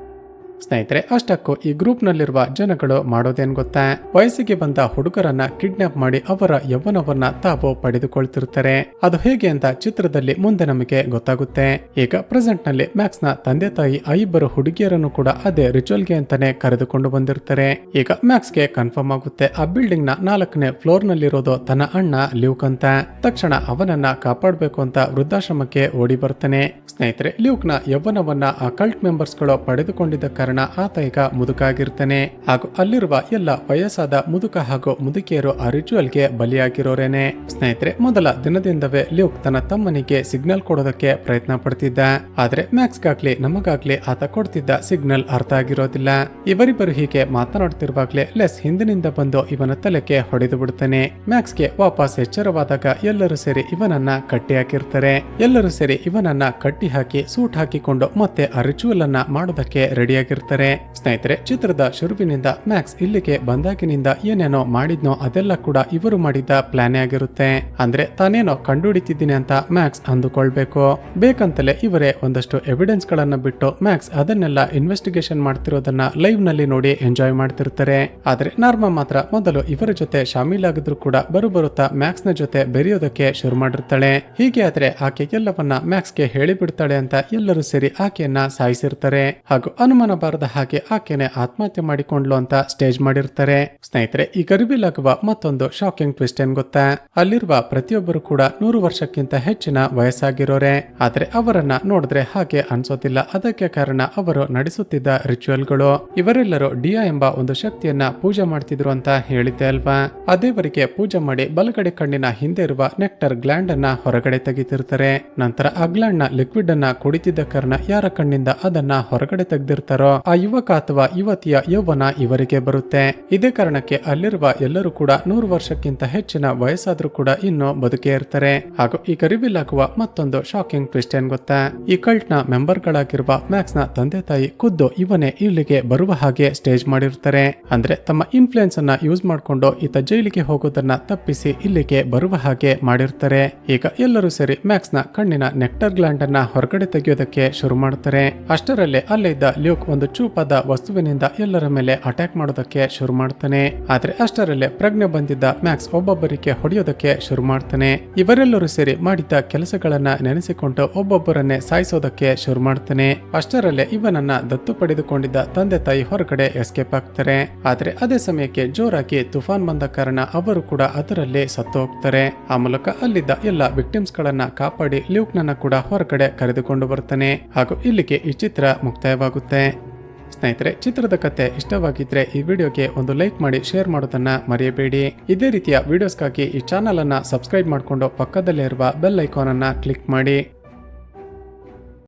ಸ್ನೇಹಿತರೆ, ಅಷ್ಟಕ್ಕೂ ಈ ಗ್ರೂಪ್ ನಲ್ಲಿರುವ ಜನಗಳು ಮಾಡೋದೇನ್ ಗೊತ್ತಾ? ವಯಸ್ಸಿಗೆ ಬಂದ ಹುಡುಗರನ್ನ ಕಿಡ್ನಾಪ್ ಮಾಡಿ ಅವರ ಯೌವನವನ್ನ ತಾವು ಪಡೆದುಕೊಳ್ತಿರ್ತಾರೆ. ಅದು ಹೇಗೆ ಅಂತ ಚಿತ್ರದಲ್ಲಿ ಮುಂದೆ ನಮಗೆ ಗೊತ್ತಾಗುತ್ತೆ. ಈಗ ಪ್ರೆಸೆಂಟ್ ನಲ್ಲಿ ಮ್ಯಾಕ್ಸ್ ನ ತಂದೆ ತಾಯಿ ಆ ಇಬ್ಬರು ಹುಡುಗಿಯರನ್ನು ಕೂಡ ಅದೇ ರಿಚುವಲ್ಗೆ ಅಂತಾನೆ ಕರೆದುಕೊಂಡು ಬಂದಿರ್ತಾರೆ. ಈಗ ಮ್ಯಾಕ್ಸ್ಗೆ ಕನ್ಫರ್ಮ್ ಆಗುತ್ತೆ ಆ ಬಿಲ್ಡಿಂಗ್ ನ 4ನೇ ಫ್ಲೋರ್ ನಲ್ಲಿರೋದು ತನ್ನ ಅಣ್ಣ ಲ್ಯೂಕ್ ಅಂತ. ತಕ್ಷಣ ಅವನನ್ನ ಕಾಪಾಡಬೇಕು ಅಂತ ವೃದ್ಧಾಶ್ರಮಕ್ಕೆ ಓಡಿ ಬರ್ತಾನೆ. ಸ್ನೇಹಿತರೆ, ಲ್ಯೂಕ್ ನ ಯೌವನವನ್ನ ಆ ಕಲ್ಟ್ ಮೆಂಬರ್ಸ್ ಗಳು ಪಡೆದುಕೊಂಡಿದ್ದ ಕಾರಣ ಆತ ಈಗ ಮುದುಕಾಗಿರ್ತಾನೆ. ಹಾಗೂ ಅಲ್ಲಿರುವ ಎಲ್ಲ ವಯಸ್ಸಾದ ಮುದುಕ ಹಾಗೂ ಮುದುಕಿಯರು ಆ ರಿಚುವಲ್ಗೆ ಬಲಿಯಾಗಿರೋರೇನೆ. ಸ್ನೇಹಿತರೆ, ಮೊದಲ ದಿನದಿಂದವೇ ಲ್ಯೂಕ್ ತನ್ನ ತಮ್ಮನಿಗೆ ಸಿಗ್ನಲ್ ಕೊಡೋದಕ್ಕೆ ಪ್ರಯತ್ನ ಪಡ್ತಿದ್ದ. ಆದ್ರೆ ಮ್ಯಾಕ್ಸ್ಗಾಗ್ಲಿ ನಮಗಾಗ್ಲಿ ಆತ ಕೊಡ್ತಿದ್ದ ಸಿಗ್ನಲ್ ಅರ್ಥ ಆಗಿರೋದಿಲ್ಲ. ಇವರಿಬ್ಬರು ಹೀಗೆ ಮಾತನಾಡ್ತಿರುವಾಗ್ಲೇ ಲೆಸ್ ಹಿಂದಿನಿಂದ ಬಂದು ಇವನ ತಲೆಗೆ ಹೊಡೆದು ಬಿಡ್ತಾನೆ. ಮ್ಯಾಕ್ಸ್ಗೆ ವಾಪಸ್ ಎಚ್ಚರವಾದಾಗ ಎಲ್ಲರೂ ಸೇರಿ ಇವನನ್ನ ಕಟ್ಟಿ ಹಾಕಿರ್ತಾರೆ. ಎಲ್ಲರೂ ಸೇರಿ ಇವನನ್ನ ಕಟ್ಟಿ ಹಾಕಿ ಸೂಟ್ ಹಾಕಿಕೊಂಡು ಮತ್ತೆ ಆ ರಿಚುವಲ್ ಅನ್ನ ಮಾಡೋದಕ್ಕೆ ರೆಡಿಯಾಗಿರ್ತಾರೆ. ಸ್ನೇಹಿತರೆ, ಚಿತ್ರದ ಶುರುವಿನಿಂದ ಮ್ಯಾಕ್ಸ್ ಇಲ್ಲಿಗೆ ಬಂದಾಗಿನಿಂದ ಏನೇನೋ ಮಾಡಿದ್ನೋ ಅದೆಲ್ಲ ಕೂಡ ಇವರು ಮಾಡಿದ್ದ ಪ್ಲಾನ್ ಆಗಿರುತ್ತೆ. ಅಂದ್ರೆ ತಾನೇನೋ ಕಂಡುಹಿಡಿತಿದ್ದೀನಿ ಅಂತ ಮ್ಯಾಕ್ಸ್ ಅಂದುಕೊಳ್ಬೇಕು. ಬೇಕಂತಲೇ ಇವರೇ ಒಂದಷ್ಟು ಎವಿಡೆನ್ಸ್ ಗಳನ್ನ ಬಿಟ್ಟು ಮ್ಯಾಕ್ಸ್ ಅದನ್ನೆಲ್ಲ ಇನ್ವೆಸ್ಟಿಗೇಷನ್ ಮಾಡ್ತಿರೋದನ್ನ ಲೈವ್ ನಲ್ಲಿ ನೋಡಿ ಎಂಜಾಯ್ ಮಾಡ್ತಿರ್ತಾರೆ. ಆದ್ರೆ ನಾರ್ಮಾ ಮಾತ್ರ ಮೊದಲು ಇವರ ಜೊತೆ ಶಾಮೀಲಾಗಿದ್ರು ಕೂಡ ಬರುತ್ತಾ ಮ್ಯಾಕ್ಸ್ ನ ಜೊತೆ ಬೆರೆಯೋದಕ್ಕೆ ಶುರು ಮಾಡಿರ್ತಾಳೆ. ಹೀಗೆ ಆದ್ರೆ ಆಕೆ ಎಲ್ಲವನ್ನ ಮ್ಯಾಕ್ಸ್ಗೆ ಹೇಳಿಬಿಡ್ತಾಳೆ ಅಂತ ಎಲ್ಲರೂ ಸೇರಿ ಆಕೆಯನ್ನ ಸಾಯಿಸಿರ್ತಾರೆ. ಹಾಗೂ ಅನುಮಾನ ಬಾರದ ಹಾಗೆ ಆಕೆನೆ ಆತ್ಮಹತ್ಯೆ ಮಾಡಿಕೊಂಡ್ಲು ಅಂತ ಸ್ಟೇಜ್ ಮಾಡಿರ್ತಾರೆ. ಸ್ನೇಹಿತರೆ, ಈಗ ರಿವೀಲ್ ಆಗುವ ಮತ್ತೊಂದು ಶಾಕಿಂಗ್ ಟ್ವಿಸ್ಟ್ ಏನ್ ಗೊತ್ತಾ? ಅಲ್ಲಿರುವ ಪ್ರತಿಯೊಬ್ಬರು ಕೂಡ 100 ವರ್ಷಕ್ಕಿಂತ ಹೆಚ್ಚಿನ ವಯಸ್ಸಾಗಿರೋರೆ. ಆದ್ರೆ ಅವರನ್ನ ನೋಡಿದ್ರೆ ಹಾಗೆ ಅನ್ಸೋದಿಲ್ಲ. ಅದಕ್ಕೆ ಕಾರಣ ಅವರು ನಡೆಸುತ್ತಿದ್ದ ರಿಚುವಲ್ಗಳು. ಇವರೆಲ್ಲರೂ ಡಿಯಾ ಎಂಬ ಒಂದು ಶಕ್ತಿಯನ್ನ ಪೂಜೆ ಮಾಡ್ತಿದ್ರು ಅಂತ ಹೇಳಿದ್ದೆ ಅಲ್ವಾ? ಆ ದೇವರಿಗೆ ಪೂಜೆ ಮಾಡಿ ಬಲಗಡೆ ಕಣ್ಣಿನ ಹಿಂದೆ ಇರುವ ನೆಕ್ಟರ್ ಗ್ಲ್ಯಾಂಡ್ ಅನ್ನ ಹೊರಗಡೆ ತೆಗಿತಿರ್ತಾರೆ. ನಂತರ ಆ ಗ್ಲ್ಯಾಂಡ್ ನ ಲಿಕ್ವಿಡ್ ಅನ್ನ ಕುಡಿತಿದ್ದ ಕಾರಣ ಯಾರ ಕಣ್ಣಿಂದ ಅದನ್ನ ಹೊರಗಡೆ ತೆಗೆದಿರ್ತಾರೋ ಆ ಯುವಕ ಅಥವಾ ಯುವತಿಯ ಯೌವನ ಇವರಿಗೆ ಬರುತ್ತೆ. ಇದೇ ಕಾರಣಕ್ಕೆ ಅಲ್ಲಿರುವ ಎಲ್ಲರೂ ಕೂಡ 100 ವರ್ಷಕ್ಕಿಂತ ಹೆಚ್ಚಿನ ವಯಸ್ಸಾದ್ರೂ ಕೂಡ ಇನ್ನೂ ಬದುಕೇ ಇರ್ತಾರೆ. ಹಾಗೂ ಈಗ ರಿವೀಲ್ ಆಗುವ ಮತ್ತೊಂದು ಶಾಕಿಂಗ್ ಟ್ವಿಸ್ಟ್ ಏನ್ ಗೊತ್ತಾ, ಈ ಕಲ್ಟ್ ನ ಮೆಂಬರ್ ಗಳಾಗಿರುವ ಮ್ಯಾಕ್ಸ್ ನ ತಂದೆ ತಾಯಿ ಖುದ್ದು ಇವನೇ ಇಲ್ಲಿಗೆ ಬರುವ ಹಾಗೆ ಸ್ಟೇಜ್ ಮಾಡಿರ್ತಾರೆ. ಅಂದ್ರೆ ತಮ್ಮ ಇನ್ಫ್ಲೂಯೆನ್ಸ್ ಅನ್ನ ಯೂಸ್ ಮಾಡ್ಕೊಂಡು ಈತ ಜೈಲಿಗೆ ಹೋಗೋದನ್ನ ತಪ್ಪಿಸಿ ಇಲ್ಲಿಗೆ ಬರುವ ಹಾಗೆ ಮಾಡಿರ್ತಾರೆ. ಈಗ ಎಲ್ಲರೂ ಸೇರಿ ಮ್ಯಾಕ್ಸ್ ನ ಕಣ್ಣಿನ ನೆಕ್ಟರ್ ಗ್ಲ್ಯಾಂಡ್ ಅನ್ನ ಹೊರಗಡೆ ತೆಗೆಯೋದಕ್ಕೆ ಶುರು ಮಾಡ್ತಾರೆ. ಅಷ್ಟರಲ್ಲೇ ಅಲ್ಲಿದ್ದ ಲ್ಯೂಕ್ ಒಂದು ಚೂಪಾದ ವಸ್ತುವಿನಿಂದ ಎಲ್ಲರ ಮೇಲೆ ಅಟ್ಯಾಕ್ ಮಾಡೋದಕ್ಕೆ ಶುರು ಮಾಡ್ತಾನೆ. ಆದ್ರೆ ಅಷ್ಟರಲ್ಲೇ ಪ್ರಜ್ಞೆ ಬಂದಿದ್ದ ಮ್ಯಾಕ್ಸ್ ಒಬ್ಬೊಬ್ಬರಿಗೆ ಹೊಡೆಯೋದಕ್ಕೆ ಶುರು ಮಾಡ್ತಾನೆ. ಇವರೆಲ್ಲರೂ ಸೇರಿ ಮಾಡಿದ್ದ ಕೆಲಸಗಳನ್ನ ನೆನೆಸಿಕೊಂಡು ಒಬ್ಬೊಬ್ಬರನ್ನೇ ಸಾಯಿಸೋದಕ್ಕೆ ಶುರು ಮಾಡ್ತಾನೆ. ಅಷ್ಟರಲ್ಲೇ ಇವನನ್ನ ದತ್ತು ಪಡೆದುಕೊಂಡಿದ್ದ ತಂದೆ ತಾಯಿ ಹೊರಗಡೆ ಎಸ್ಕೇಪ್ ಆಗ್ತಾರೆ. ಆದ್ರೆ ಅದೇ ಸಮಯಕ್ಕೆ ಜೋರಾಗಿ ತುಫಾನ್ ಬಂದ ಕಾರಣ ಅವರು ಕೂಡ ಅದರಲ್ಲಿ ಸತ್ತು ಹೋಗ್ತಾರೆ. ಆ ಮೂಲಕ ಅಲ್ಲಿದ್ದ ಎಲ್ಲ ವಿಕ್ಟಿಮ್ಸ್ ಗಳನ್ನ ಕಾಪಾಡಿ ಲ್ಯೂಕ್ ನನ್ನ ಕೂಡ ಹೊರಗಡೆ ಕರೆದುಕೊಂಡು ಬರ್ತಾನೆ. ಹಾಗೂ ಇಲ್ಲಿಗೆ ಈ ಚಿತ್ರ ಮುಕ್ತಾಯವಾಗುತ್ತೆ. ಸ್ನೇಹಿತರೆ, ಚಿತ್ರದ ಕತೆ ಇಷ್ಟವಾಗಿದ್ರೆ ಈ ವಿಡಿಯೋಗೆ ಒಂದು ಲೈಕ್ ಮಾಡಿ ಶೇರ್ ಮಾಡೋದನ್ನ ಮರೆಯಬೇಡಿ. ಇದೇ ರೀತಿಯ ವಿಡಿಯೋಸ್ಗಾಗಿ ಈ ಚಾನಲ್ ಅನ್ನ ಸಬ್ಸ್ಕ್ರೈಬ್ ಮಾಡಿಕೊಂಡು ಪಕ್ಕದಲ್ಲೇ ಇರುವ ಬೆಲ್ ಐಕಾನ್ ಅನ್ನ ಕ್ಲಿಕ್ ಮಾಡಿ.